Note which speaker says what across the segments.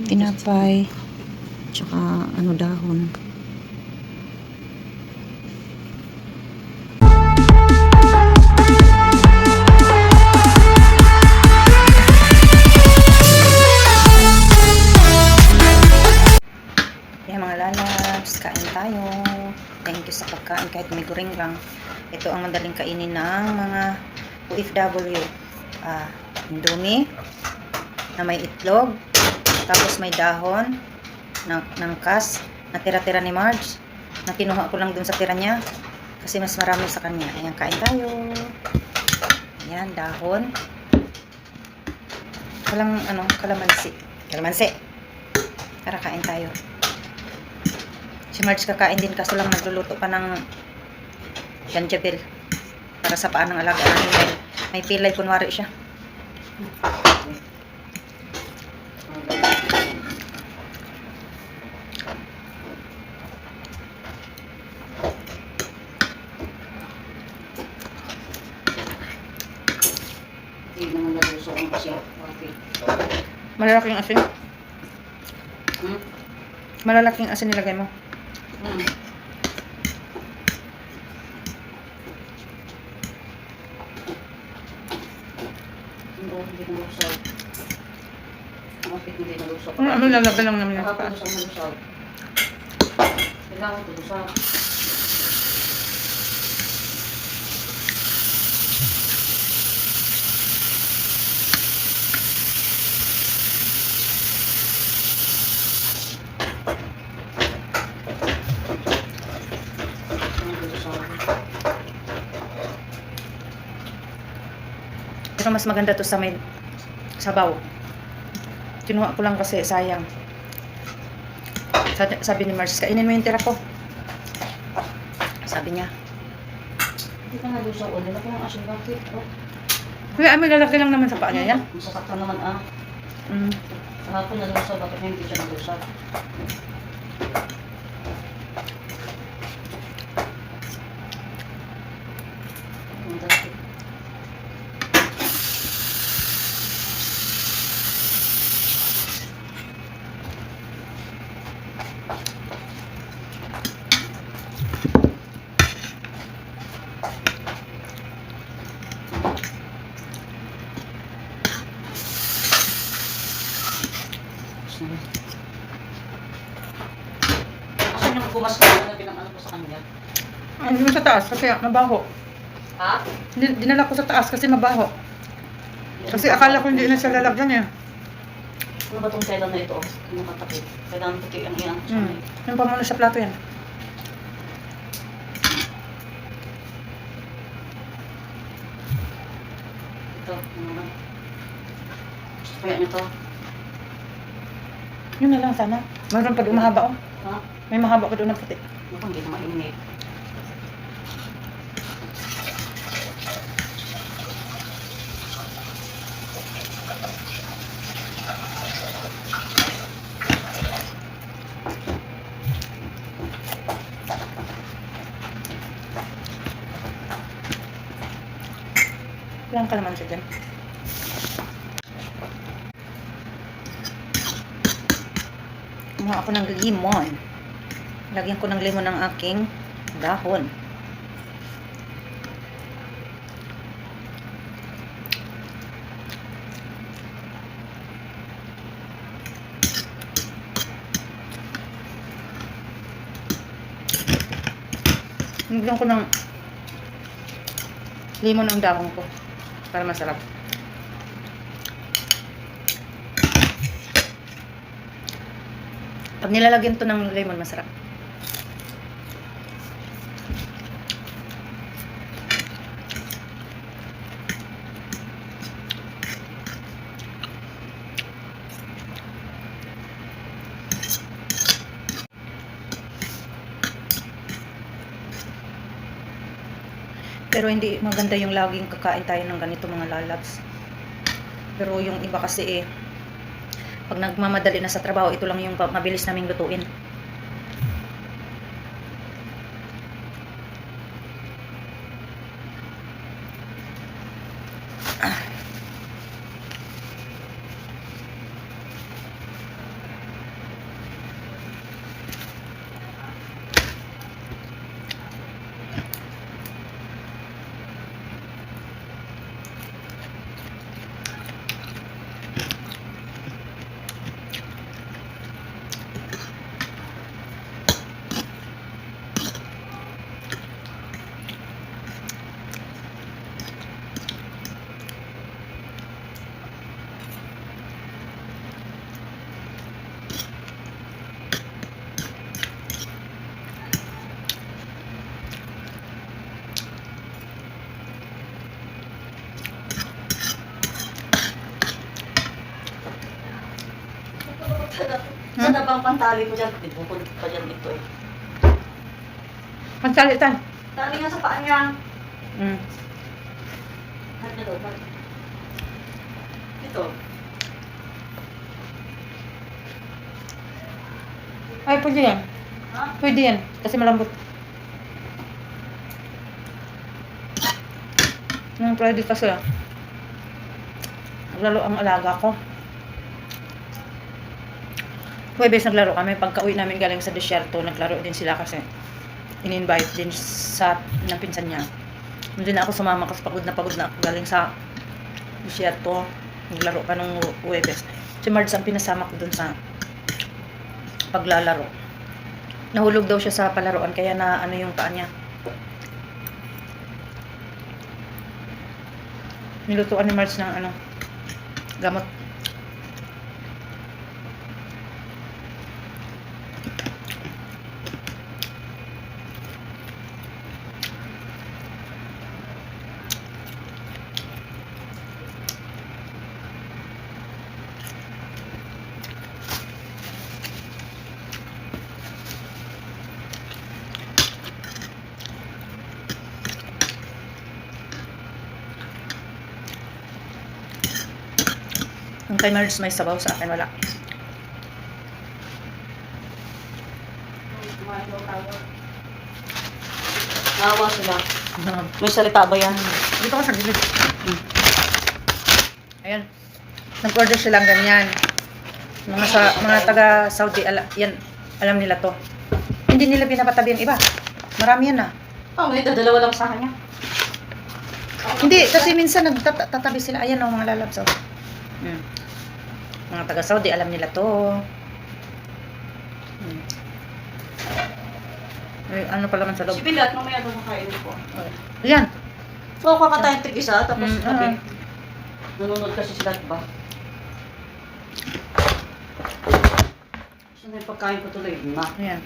Speaker 1: tinapay, tsaka ano dahon. Yan mga lalabs, kain tayo. Thank you sa pagkain kahit may guring lang. Ito ang madaling kainin ng mga OFW. Indomie na may itlog, tapos may dahon ng kas na tira-tira ni Marge na kinuha ko lang dun sa tira niya kasi mas marami sa kanya. Ayan, kain tayo. Ayan, dahon. Walang kalamansi. Tara, kain tayo. Si Marge kakain din kaso lang nagluluto pa ng janjabil para sa paa ng alaga namin. May pilay, kunwari siya. Malalaking asin. Malalaking asin nilagay mo. Ano lalagay lang naman yung paa. Pero mas maganda to sa may sabaw. Kinuha ko lang kasi sayang. Sabi ni Mars, kainin mo yung tira ko. Sabi niya.
Speaker 2: Hindi ka nga doon sa ulo. Laki ng asin bakit?
Speaker 1: Kaya may lalaki lang naman sa paa niya yan.
Speaker 2: Masakit ka naman Sa hapon na doon sa bakit hindi siya nalusaw. Saan yung gumas ka na pinang-ano ko sa kanya?
Speaker 1: Hindi mo sa taas kasi mabaho.
Speaker 2: Ha?
Speaker 1: Dinala ko sa taas kasi mabaho. Kasi akala ko hindi na siya lalagyan eh.
Speaker 2: Ano ba itong kailan na ito? Ano katakit? Kailangan puti ang iyan.
Speaker 1: Yung pa muna sa plato yan.
Speaker 2: Ito, ano ba? Gusto kaya nito?
Speaker 1: Yun na lang sana. Mayroon pa doon mahaba oh.
Speaker 2: Ha?
Speaker 1: May mahaba pa doon na puti.
Speaker 2: Ano hindi na mainit?
Speaker 1: Ilang kalamansi dyan. Kumuha ako ng limon. Lagyan ko ng limon ng aking dahon. Lagyan ko ng limon ang dahon ko para masarap. Pag nilalagyan to ng lemon, masarap. Pero hindi maganda yung laging kakain tayo ng ganito mga lalabs. Pero yung iba kasi pag nagmamadali na sa trabaho, ito lang yung mabilis naming lutuin.
Speaker 2: Saan na bang pantali ko dyan? Bukod pa dyan dito eh.
Speaker 1: Magsalitan.
Speaker 2: Tali nga sa paa niya.
Speaker 1: Mm.
Speaker 2: Ano daw? Ito.
Speaker 1: Ay, pwede yan.
Speaker 2: Ha?
Speaker 1: Pwede yan. Kasi malambot. Pwede kasi ah. Naglaro ang alaga ko. Huwebes naglaro kami. Pagka-uwi namin galing sa desierto, naglaro din sila kasi in-invite din sa ng pinsan niya. Hindi na ako sumama kasi pagod na ako galing sa desierto. Naglaro pa nung Huwebes. Si Mards ang pinasama ko dun sa paglalaro. Nahulog daw siya sa palaruan kaya na ano yung paa niya. Nilutuan ni Mards ng ano, gamot. Yung kay Mards may sabaw, sa akin wala.
Speaker 2: Nawa sila. May salita ba yan?
Speaker 1: Dito ko sa gilid. Ayan. Nag-order silang ganyan. Mga taga Saudi, yan, alam nila to. Hindi nila pinapatabi yung iba. Marami yan ah.
Speaker 2: Oh, may dalawa lang sa kanya.
Speaker 1: Hindi, kasi minsan nagtatabi sila. Ayan o, mga lalabsaw. Mga taga Saudi, alam nila to. May ano pa naman sa loob.
Speaker 2: Si Pilat, mamaya doon makainin ko.
Speaker 1: Yan.
Speaker 2: So, kakatayin tig-isa, tapos
Speaker 1: Mm,
Speaker 2: nanonood kasi sila, diba? So, may pagkain ko tuloy, na.
Speaker 1: Ayan.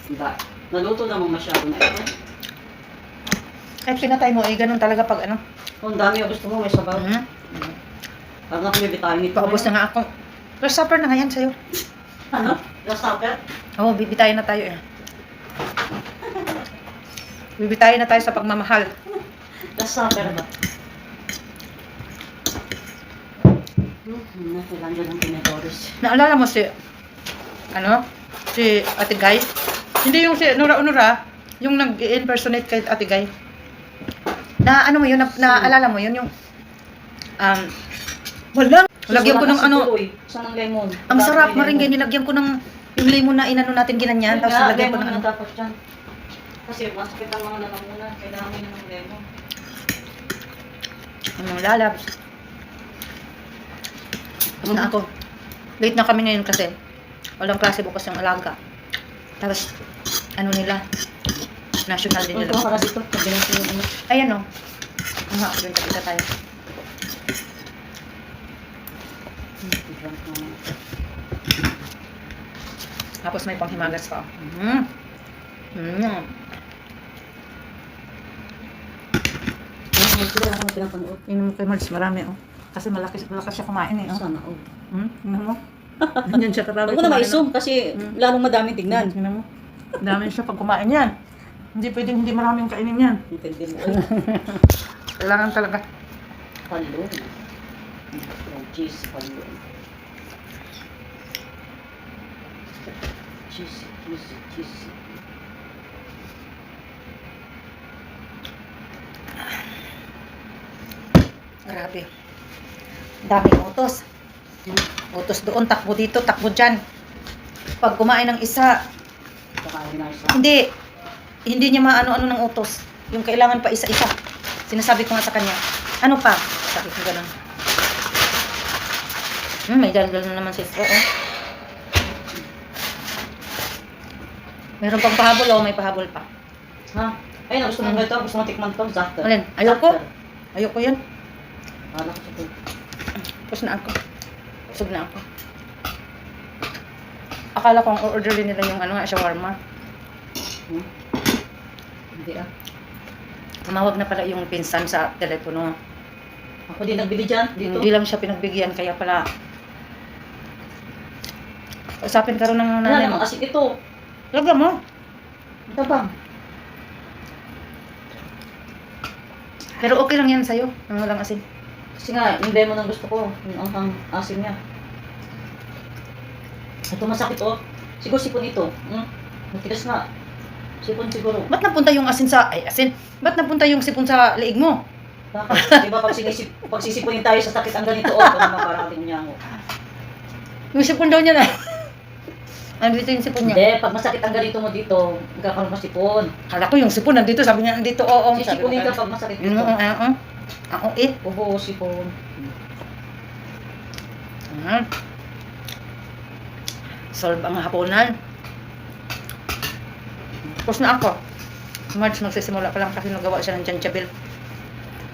Speaker 2: Diba? Naluto naman masyado na ito.
Speaker 1: Kahit pinatay mo, ganun talaga pag ano.
Speaker 2: Kung dami yung gusto mo, may sabaw. Parang ako may vitamin ito.
Speaker 1: Paubos na nga ako. Last supper na nga yan sa'yo.
Speaker 2: Ano? Last supper?
Speaker 1: Oo, bibitayin na tayo eh. Bibitayin na tayo sa pagmamahal.
Speaker 2: Last supper ba? Kailangan dyan ang pinatoris.
Speaker 1: Naalala mo si, si Ate Guy? Hindi yung si Nura, yung nag-impersonate kay Ate Guy. Na ano mo yun, naalala mo yun, yung, lagyan ko ng ano,
Speaker 2: Saan ang lemon?
Speaker 1: ang sarap maringgay, nilagyan ko ng, yung lemon na inano natin ginanyan, tapos nilagyan ko ng ano.
Speaker 2: Tapos dyan. Kasi masakit ang mga lalamunan, kailangan mo ng lemon.
Speaker 1: Anong lalabs. Tapos na ako. Late na kami ngayon kasi walang klase bukas yung alaga. Tapos, ano nila, national din
Speaker 2: Ito
Speaker 1: nila.
Speaker 2: para dito, pagbilang ko yung ano.
Speaker 1: Ayan o. Nga, doon tapos tayo. Tapos may panghimagas pa. Yung kay Mards, marami oh. Kasi malakas siya kumain eh. Oh.
Speaker 2: Sana all.
Speaker 1: Tingnan mo. Ganyan siya karabi.
Speaker 2: Huwag mo na ma-zoom kasi lalong madaming tignan.
Speaker 1: Tingnan mo. Dami siya pag kumain yan. Hindi pwedeng hindi maraming kainin yan.
Speaker 2: Pwede mo.
Speaker 1: Kailangan talaga.
Speaker 2: Palong. Cheese, palong. Cheese, cheese, cheese.
Speaker 1: Grabe. Daming utos. Utos doon, takbo dito, takbo dyan. Pag kumain ng isa,
Speaker 2: Kakain na isa.
Speaker 1: hindi niya maano-ano ng utos. Yung kailangan pa isa-isa. Sinasabi ko nga sa kanya, ano pa? Sabi ko ganun. May dalgal na naman si Fro, oh. Meron pang pahabol, oh. May pahabol pa.
Speaker 2: Ha? Ayun, gusto mo ito? Gusto mo tikman ito? Zakter.
Speaker 1: Alin? Ayoko. Ayoko yan.
Speaker 2: Kala ko ito.
Speaker 1: Tapos na ako. Busog na ako. Akala ko ang order nila yung ano nga, shawarma.
Speaker 2: Hindi ah.
Speaker 1: Tumawag na pala yung pinsan sa telepono.
Speaker 2: Ako din nagbili dyan, dito.
Speaker 1: Hindi lang siya pinagbigyan, kaya pala. Usapin ka rin ng
Speaker 2: Wala
Speaker 1: nanay mo.
Speaker 2: namang asin ito.
Speaker 1: Lagyan mo.
Speaker 2: Ito bang?
Speaker 1: Pero okay lang yan sa'yo, nang walang asin.
Speaker 2: Kasi nga, yung lemon ang gusto ko. Yung ang asin niya. Ito masakit oh. Siguro sipon ito. Matigas nga. Sipon siguro.
Speaker 1: Ba't napunta yung asin sa... Ay, asin. Ba't napunta yung sipon sa liig mo?
Speaker 2: Bakit? Diba pag sisipunin tayo sa sakit ang ganito, oh, ito naman parang ating niya ako.
Speaker 1: Yung sipon daw niya na. Ano dito yung sipon niya?
Speaker 2: Hindi, pag masakit ang ganito mo dito, magkakaroon mo sipon.
Speaker 1: Kala ko yung sipon nandito. Sabi niya nandito. Oo.
Speaker 2: Sisipunin ka pag masakit dito.
Speaker 1: Ako eh.
Speaker 2: Oo, sipon.
Speaker 1: Solve ang hapunan. Tapos na ako. March, magsisimula pa lang kasi nagawa siya ng janjabil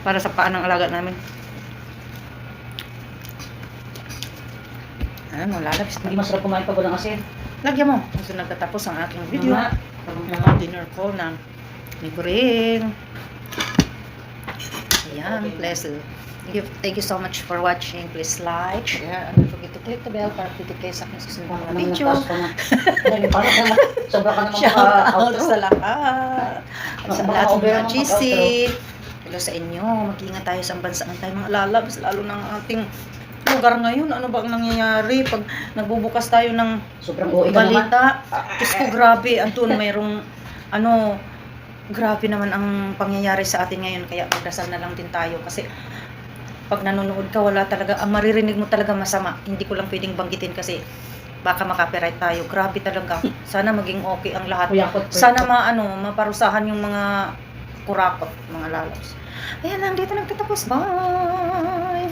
Speaker 1: para sa paan ng alaga namin. Ano, lalabs
Speaker 2: Hindi
Speaker 1: na.
Speaker 2: masarap kumain pag walang asin.
Speaker 1: Lagyan mo. Gusto nagtatapos ang aking video. Mga dinner ko na libreng. Ayan, please. Thank you so much for watching. Please like, share, and don't forget to click the bell para titik kayo sa aking susunod na mga video.
Speaker 2: Sobra ka naman
Speaker 1: Shout out
Speaker 2: outro.
Speaker 1: sa lahat. Sa
Speaker 2: Mga
Speaker 1: lahat ng
Speaker 2: over
Speaker 1: mga
Speaker 2: ang
Speaker 1: GC. Hello sa inyo. Mag-ingat tayo sa bansaan tayo mga lalabs. Lalo ng ating lugar ngayon. Ano ba ang nangyayari pag nagbubukas tayo ng
Speaker 2: Sobrang OA ka naman.
Speaker 1: balita? Diyos ko, grabe. Antun, mayroong ano, grabe naman ang pangyayari sa atin ngayon. Kaya magdasal na lang din tayo. Kasi pag nanonood ka, wala talaga, ang maririnig mo talaga masama. Hindi ko lang pwedeng banggitin kasi baka makapiright tayo. Grabe talaga. Sana maging okay ang lahat.
Speaker 2: Kuyakot.
Speaker 1: Sana maparusahan yung mga kurakot, mga lalabs. Ayan lang, dito nagtatapos. Bye!